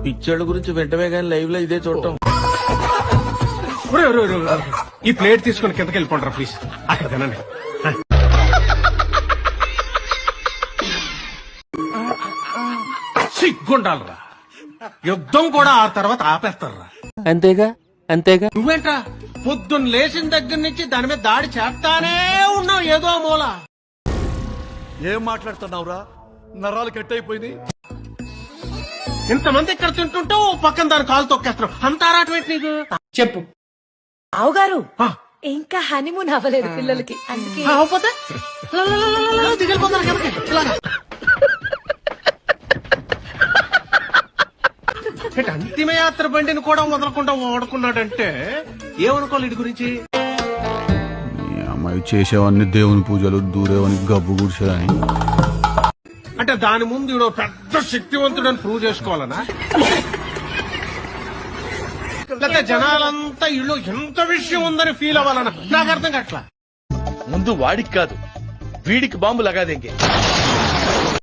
పిచ్చోళ్ళ గురించి వెంటనే కానీ లైవ్ లో ఇదే చూడటం. ఈ ప్లేట్ తీసుకుని కిందకి వెళ్ళిపోంటారా ప్లీజ్. అక్కడ తినండి. సిగ్గుండాలరా, యుద్ధం కూడా ఆ తర్వాత ఆపేస్తారా. అంతేగా అంతేగా. నువ్వేంట్రా పొద్దున్న లేచిన దగ్గర నుంచి దాని మీద దాడి చేస్తానే ఉన్నావు ఏదో మూల. ఏం మాట్లాడుతున్నావురా? నరాలు కట్ అయిపోయింది. ఇంతమంది ఇక్కడ తింటుంటే ఓ పక్కన దాని కాలు తొక్కేస్తున్నావు. అంత ఆరాటం నీకు? చెప్పు. బావుగారు ఇంకా హనీమూన్ అవ్వలేదు పిల్లలకి, అందుకే అవ్వకపోతే దిగలిపోతారు కదా. అంతిమయాత్ర బండిని కూడా వదలకుండా వాడుకున్నాడంటే ఏమనుకోవాలి ఇటు గురించి? అమ్మాయి చేసేవన్నీ దేవుని పూజలు, దూరేవని గబ్బు గుడిసేదని. అంటే దాని ముందు ఈడో పెద్ద శక్తివంతుడని ప్రూవ్ చేసుకోవాలనా? లేకపోతే జనాలంతా ఇళ్ళు ఎంత విషయం ఉందని ఫీల్ అవ్వాలన్నా? నాకు అర్థం కావట్లా. ముందు వాడికి కాదు, వీడికి బాంబు లగాదేంగే.